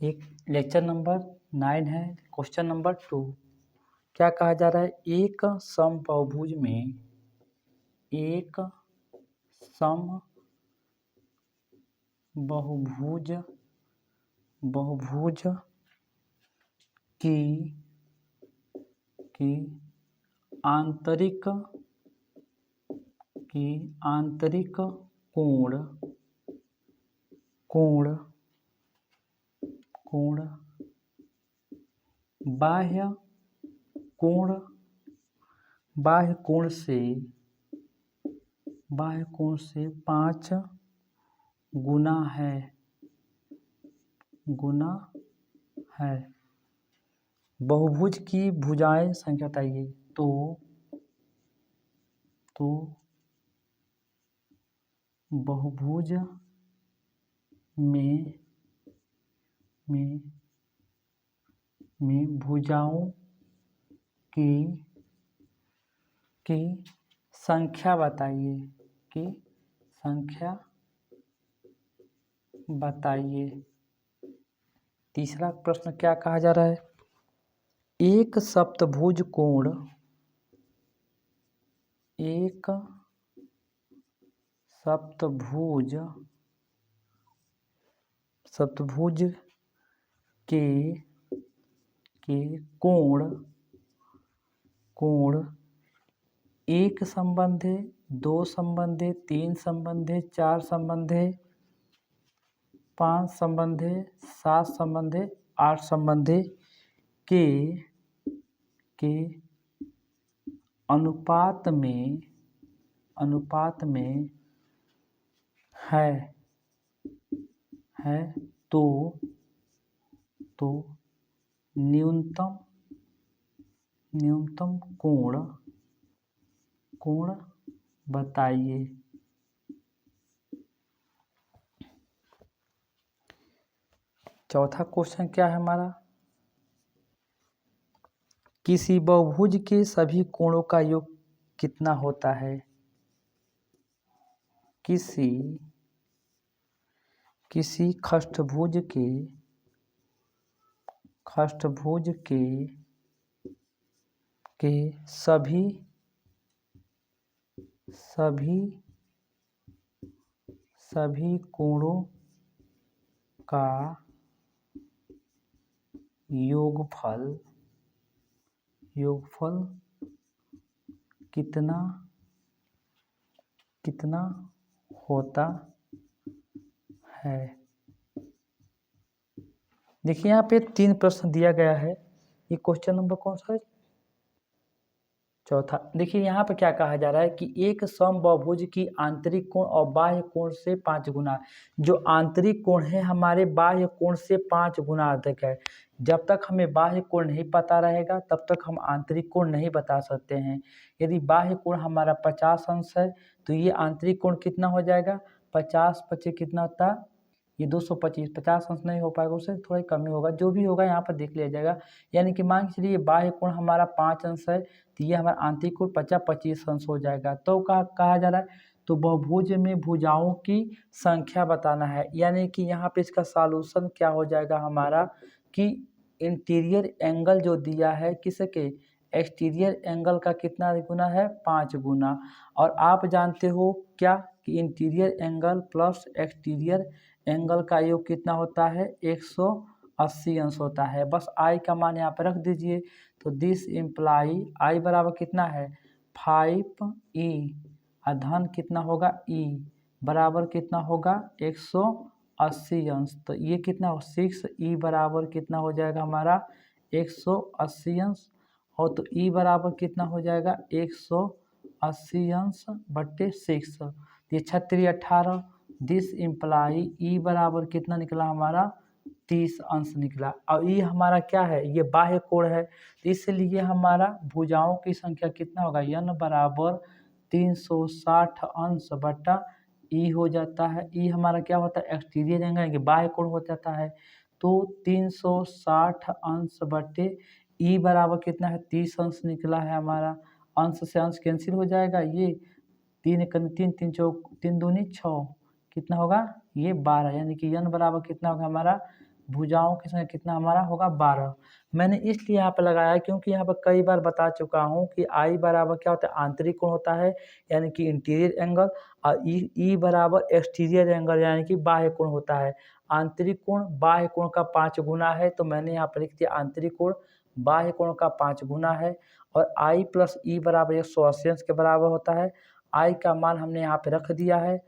एक lecture number 9 है। Question number 2 क्या कहा जा रहा है? एक समबाहुभुज में एक समबाहुभुज की आंतरिक कोण बाह्य कोण से 5 गुना है। बहुभुज की भुजाएं संख्या बताइए। तो बहुभुज में भुजाओं की संख्या बताइए। तीसरा प्रश्न क्या कहा जा रहा है? एक सप्तभुज के कोण 1 संबंध, 2 संबंध, 3 संबंध, 4 संबंध, 5 संबंध, 7 संबंध, 8 संबंध के अनुपात में है तो न्यूनतम कोण बताइए। चौथा क्वेश्चन क्या है हमारा? किसी बहुभुज के सभी कोणों का योग कितना होता है? किसी षष्ठभुज के सभी कोणों का योगफल कितना होता है? देखिए यहाँ पे 3 प्रश्न दिया गया है। ये क्वेश्चन नंबर कौन सा है? चौथा। देखिए यहाँ पे क्या कहा जा रहा है कि एक समबाहुभुज की आंतरिक कोण और बाह्य कोण से 5 गुना। जो आंतरिक कोण है हमारे बाह्य कोण से 5 गुना अधिक है। जब तक हमें बाह्य कोण नहीं पता रहेगा तब तक हम आंतरिक कोण नहीं बता सकते हैं। यदि बाह्य कोण हमारा 50 अंश है तो ये आंतरिक कोण कितना हो जाएगा? 50 25 कितना होता है? ये 225। 50 अंश नहीं हो पाएगा, उससे थोड़ा कम ही होगा। जो भी होगा यहाँ पर देख लिया जाएगा। यानी कि मान के चलिए बाह्य कोण हमारा 5 अंश है तो ये हमारा आंतरिक कोण 50-25 अंश हो जाएगा। तो कहा जा रहा है तो बहुभुज में भुजाओं की संख्या बताना है। यानी कि यहाँ पे इसका सॉल्यूशन क्या हो जाएगा हमारा कि इंटीरियर एंगल जो दिया है किसके? एक्सटीरियर एंगल का कितना गुना है? 5 गुना। और आप जानते हो क्या कि interior angle plus exterior angle का योग कितना होता है? 180 अंश होता है। बस आई का मान यहाँ पर रख दीजिए। तो दिस इम्प्लाई आई बराबर कितना है? 5e धन कितना होगा? e बराबर कितना होगा? 180 अंश। तो ये कितना? 6e बराबर कितना हो जाएगा हमारा? 180 अंश। और तो e बराबर कितना हो जाएगा? 180 अंश बट्टे 6। ये 36 18। दिस इम्प्लाई e बराबर कितना निकला हमारा? 30 अंश निकला। और ये हमारा क्या है? ये बाह्य कोण है। तो इसलिए हमारा भुजाओं की संख्या कितना होगा? n बराबर 360 अंश बटा e हो जाता है। e हमारा क्या होता है? एक्सटीरियर एंगल, बाह्य कोण हो जाता है। तो 360 अंश बटे e बराबर कितना है? 30 अंश निकला है हमारा। अंश से अंश कैंसिल हो जाएगा। ये 3 3 3 चौक 3 दूनी 6 कितना होगा? ये 12। यानी कि n बराबर कितना होगा हमारा? भुजाओं की संख्या कितना हमारा होगा 12। मैंने इसलिए यहाँ पर लगाया क्योंकि यहाँ पर कई बार बता चुका हूँ कि आई बराबर क्या होता है, आंतरिक कोण होता है यानी कि इंटीरियर एंगल, और ई बराबर एक्सटीरियर एंगल यानी कि बाह्य कोण होता है। आंतरिक कोण बाह्य कोण का 5 गुना है, तो मैंने यहाँ पर लिख दिया आंतरिक कोण बाह्य कोण का 5 गुना है। और आई प्लस ई बराबर 180 अंश के बराबर होता है। आई का मान हमने यहाँ पे रख दिया है,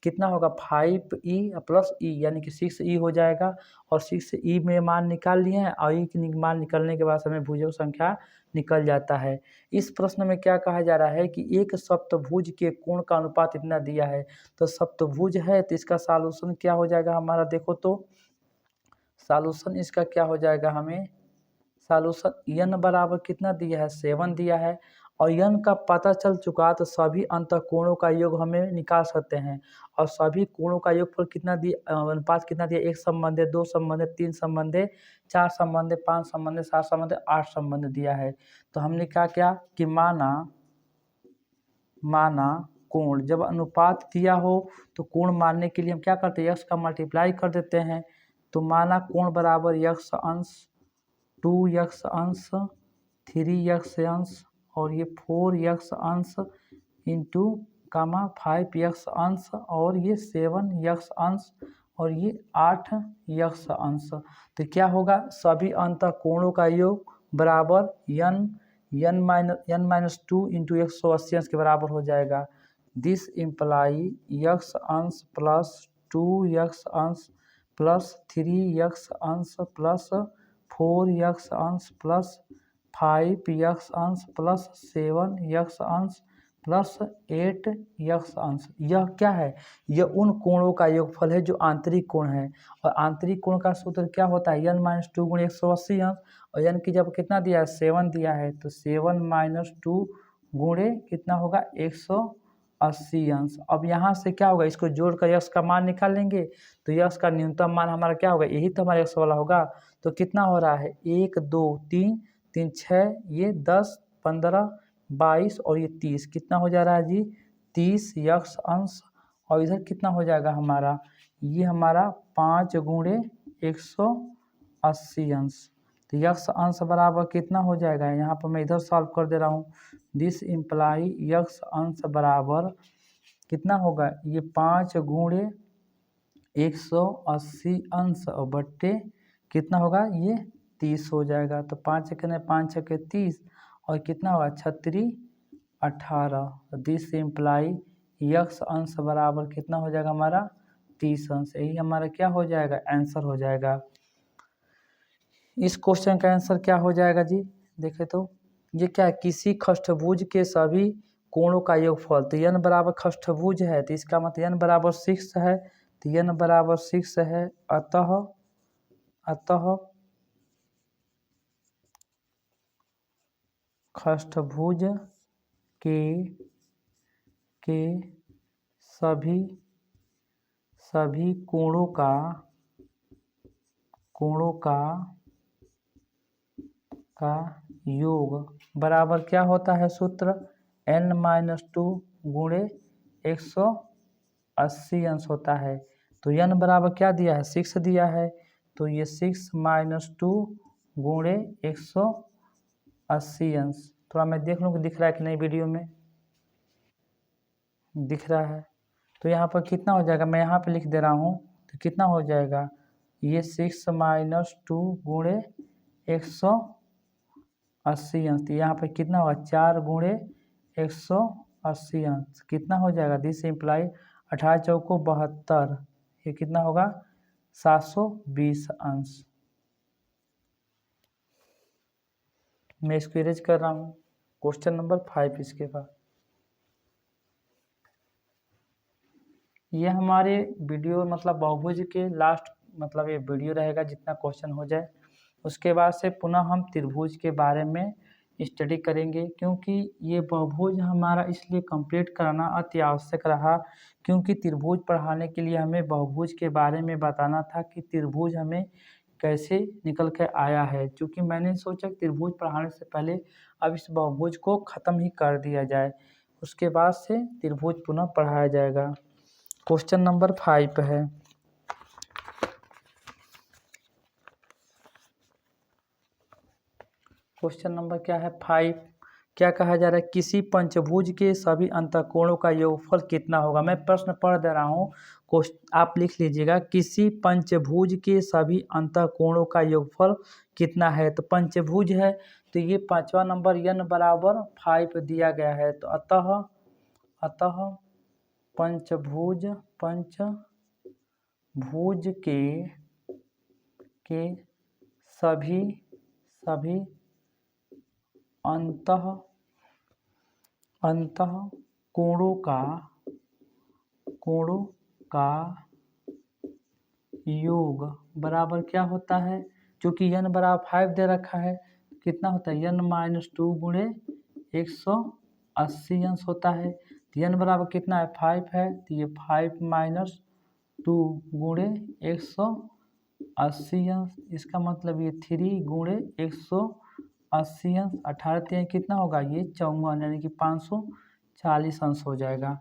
कितना होगा 5e प्लस ई यानी कि 6e हो जाएगा। और 6e में मान निकाल लिए हैं, और ई की मान निकलने के बाद हमें भुजों संख्या निकल जाता है। इस प्रश्न में क्या कहा जा रहा है कि एक सप्तभुज के कोण का अनुपात इतना दिया है, तो सप्तभुज है तो इसका सॉल्यूशन क्या हो जाएगा हमारा, देखो तो सॉल्यूशन इसका क्या हो जाएगा, हमें सॉल्यूशन n बराबर कितना दिया है 7 दिया है, और n का पता चल चुका तो सभी अंतःकोणों का योग हमें निकाल सकते हैं। और सभी कोणों का योगफल कितना दिया, अनुपात कितना दिया, 1 संबंध 2 संबंध 3 संबंध 4 संबंध 5 संबंध 7 संबंध 8 संबंध दिया है। तो हमने क्या किया कि माना कोण, जब अनुपात दिया हो तो कोण मानने के लिए हम क्या करते हैं, यक्स का मल्टीप्लाई कर देते हैं। तो माना कोण बराबर यक्स अंश 2x अंश 3x अंश और ये 4x अंश इंटू कामा 5x अंश और ये 7x अंश और ये 8x अंश। तो क्या होगा, सभी अंतःकोणों का योग बराबर n माइनस 2 इंटू 180 अंश के बराबर हो जाएगा। दिस इम्प्लाई x अंश प्लस 2x अंश प्लस 3x अंश प्लस 4x अंश प्लस 5x अंश प्लस 7x अंश प्लस 8x अंश। यह क्या है, यह उन कोणों का योगफल है जो आंतरिक कोण है। और आंतरिक कोण का सूत्र क्या होता है, n माइनस 2 गुणे 180 अंश, और n की जब कितना दिया है 7 दिया है, तो 7 माइनस 2 गुणे कितना होगा 180 अंश। अब यहाँ से क्या होगा, इसको जोड़कर यक्स का मान निकाल लेंगे, तो यक्स का न्यूनतम मान हमारा क्या होगा, यही तो हमारा यक्स वाला होगा। तो कितना हो रहा है 1 2 3 3 6 ये 10 15 22 और ये 30, कितना हो जा रहा है जी 30 यक्स अंश। और इधर कितना हो जाएगा हमारा, ये हमारा 5 गुणे 180 अंश। तो यक्स अंश बराबर कितना हो जाएगा, यहाँ पर मैं इधर सॉल्व कर दे रहा हूँ। दिस इम्प्लाई यक्स अंश बराबर कितना होगा, ये 5 गुणे 180 अंश और बट्टे कितना होगा, ये 30 हो जाएगा। तो 5 छक्के 5 छक्के 30 और कितना होगा 36 18। दिस इम्प्लाई यक्स अंश बराबर कितना हो जाएगा हमारा 30 अंश। यही हमारा क्या हो जाएगा, आंसर हो जाएगा। इस क्वेश्चन का आंसर क्या हो जाएगा जी, देखें तो ये क्या है, किसी खष्टभुज के सभी कोणों का योगफल। तो n बराबर खष्टभुज है तो इसका मतलब n बराबर 6 है, तो n बराबर 6 है। अतः खष्टभुज के सभी कोणों का योग बराबर क्या होता है सूत्र, n माइनस 2 गुणे 180 अंश होता है। तो n बराबर क्या दिया है 6 दिया है, तो ये 6 माइनस 2 गुणे 180 अंश। थोड़ा मैं देख लूँ कि दिख रहा है कि नहीं, वीडियो में दिख रहा है। तो यहाँ पर कितना हो जाएगा, मैं यहाँ पे लिख दे रहा हूँ, तो कितना हो जाएगा, ये 6 माइनस 2 गुणे 180 अंश। यहाँ पे कितना होगा 4 गुणे 180 अंश, कितना हो जाएगा, दिस इम्प्लाई 18 चौको 72, ये कितना होगा 720 अंश। मैं इसको इरेज कर रहा हूँ। क्वेश्चन नंबर 5 इसके बाद ये हमारे वीडियो मतलब बहुभुज के लास्ट मतलब ये वीडियो रहेगा, जितना क्वेश्चन हो जाए उसके बाद से पुनः हम त्रिभुज के बारे में स्टडी करेंगे। क्योंकि ये बहुभुज हमारा इसलिए कंप्लीट कराना अति आवश्यक रहा, क्योंकि त्रिभुज पढ़ाने के लिए हमें बहुभुज के बारे में बताना था कि त्रिभुज हमें कैसे निकल कर आया है। क्योंकि मैंने सोचा त्रिभुज पढ़ाने से पहले अब इस बहुभुज को ख़त्म ही कर दिया जाए, उसके बाद से त्रिभुज पुनः पढ़ाया जाएगा। क्वेश्चन नंबर 5 है, क्वेश्चन नंबर क्या है 5। क्या कहा जा रहा है, किसी पंचभुज के सभी अंतःकोणों का योगफल कितना होगा। मैं प्रश्न पढ़ दे रहा हूँ, आप लिख लीजिएगा। किसी पंचभुज के सभी अंतःकोणों का योगफल कितना है। तो पंचभुज है तो ये 5वां नंबर n बराबर 5 दिया गया है। तो अतः पंचभुज के सभी अंतःकोणों का योग बराबर क्या होता है। क्योंकि n बराबर 5 दे रखा है, कितना होता है n-2 गुणे 180 अंश होता है। तो n बराबर कितना है 5 है, तो ये 5 - 2 गुणे 180 अंश, इसका मतलब ये 3 गुणे 180 अंश 18 कितना होगा, ये 54 यानी कि 540 अंश हो जाएगा।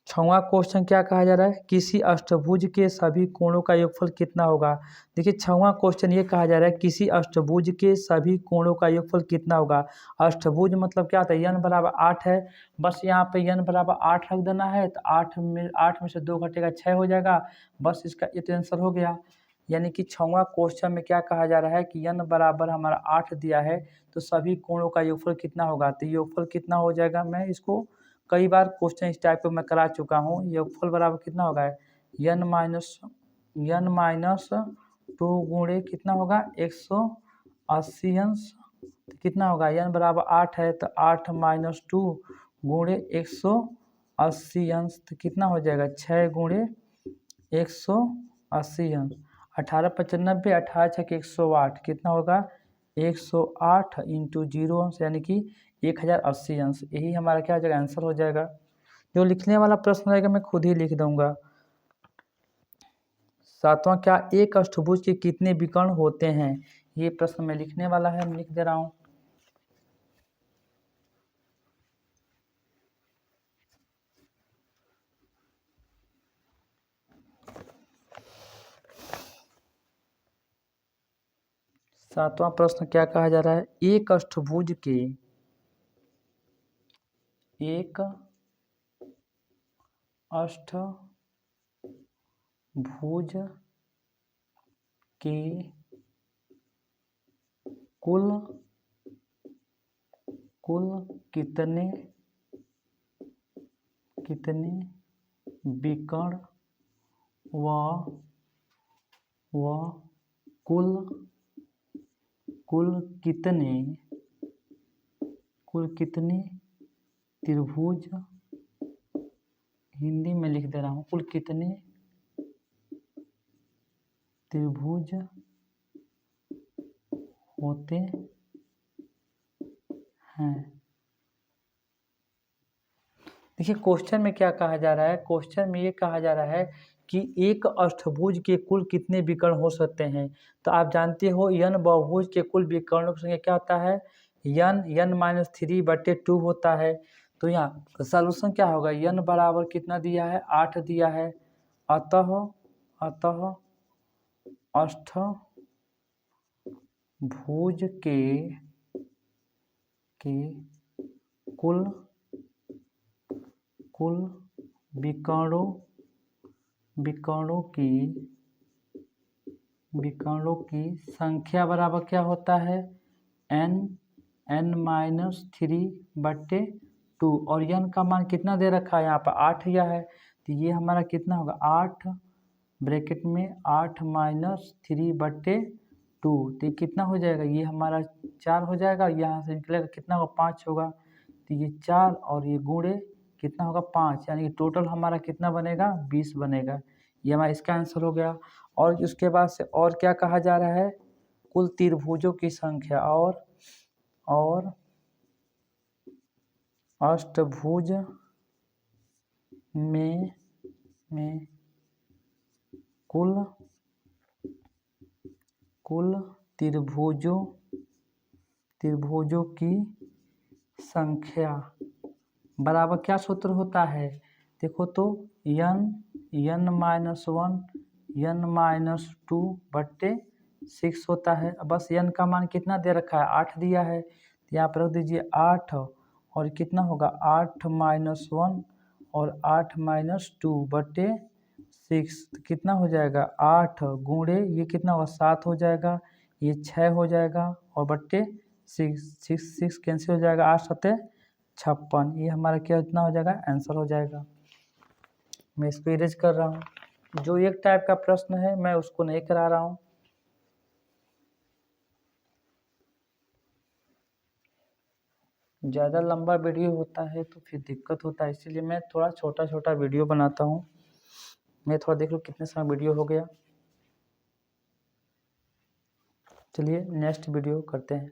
6वां क्वेश्चन क्या कहा जा रहा है, किसी अष्टभुज के सभी कोणों का योगफल कितना होगा। देखिए 6वां क्वेश्चन ये कहा जा रहा है, किसी अष्टभुज के सभी कोणों का योगफल कितना होगा। अष्टभुज मतलब क्या होता है, n बराबर 8 है, बस यहाँ पे n बराबर 8 रख देना है। तो 8 में से 2 घटेगा 6 हो जाएगा, बस इसका ये तो आंसर हो गया। यानी कि 6वां क्वेश्चन में क्या कहा जा रहा है कि n बराबर हमारा 8 दिया है, तो सभी कोणों का योगफल कितना होगा। तो योगफल कितना हो जाएगा, मैं इसको कई बार क्वेश्चन इस टाइप का मैं करा चुका हूँ। योगफल बराबर कितना होगा, n-2 गुणे कितना होगा 180 अंश, तो कितना होगा n बराबर 8 है, तो 8 - 2 गुणे 180 अंश, तो कितना हो जाएगा 6 गुणे 180 अंश। 18×95 18 × 108 कितना होगा 108 × 0 अंश, यानी कि 1080 अंश। यही हमारा क्या हो जाएगा, आंसर हो जाएगा। जो लिखने वाला प्रश्न रहेगा मैं खुद ही लिख दूंगा। 7वां, क्या एक अष्टभुज के कितने विकर्ण होते हैं। ये प्रश्न में लिखने वाला है, मैं लिख दे रहा हूँ। सातवां प्रश्न क्या कहा जा रहा है, एक अष्टभुज के कुल कितने विकर्ण व कुल कितने त्रिभुज, हिंदी में लिख दे रहा हूँ, कुल कितने त्रिभुज होते हैं। देखिए क्वेश्चन में क्या कहा जा रहा है, क्वेश्चन में ये कहा जा रहा है कि एक अष्टभुज के कुल कितने विकर्ण हो सकते हैं। तो आप जानते हो n बहुभुज के कुल विकर्णों की संख्या क्या होता है, n-3/2 होता है। तो यहाँ सॉल्यूशन क्या होगा, n बराबर कितना दिया है 8 दिया है। अतः अष्टभुज के कुल विकर्णों की संख्या बराबर क्या होता है, n-3/2, और n का मान कितना दे रखा है, यहाँ पर 8 दिया है। तो ये हमारा कितना होगा 8 ब्रैकेट में 8 - 3/2, तो कितना हो जाएगा, ये हमारा 4 हो जाएगा। यहाँ से निकलेगा कितना होगा 5 होगा। तो ये 4 और ये गुणे कितना होगा 5, यानी कि टोटल हमारा कितना बनेगा 20 बनेगा। ये हमारा इसका आंसर हो गया। और उसके बाद से और क्या कहा जा रहा है, कुल त्रिभुजों की संख्या और अष्टभुज में कुल त्रिभुजों की संख्या बराबर क्या सूत्र होता है, देखो तो n-1 n-2/2 6 होता है। अब बस n का मान कितना दे रखा है, 8 दिया है, तो यहाँ पर रख दीजिए 8 और कितना होगा 8 माइनस 1 और 8 माइनस 2 बटे 6, तो कितना हो जाएगा 8 गुणे ये कितना होगा 7 हो जाएगा, ये 6 हो जाएगा और बट्टे 6 कैंसिल हो जाएगा, 8 सत्ते 56, ये हमारा क्या इतना हो जाएगा आंसर हो जाएगा। मैं इसको इरेज कर रहा हूँ। जो एक टाइप का प्रश्न है मैं उसको नहीं करा रहा हूँ। ज़्यादा लंबा वीडियो होता है तो फिर दिक्कत होता है, इसीलिए मैं थोड़ा छोटा छोटा वीडियो बनाता हूँ। मैं थोड़ा देख लूँ कितने समय वीडियो हो गया। चलिए नेक्स्ट वीडियो करते हैं।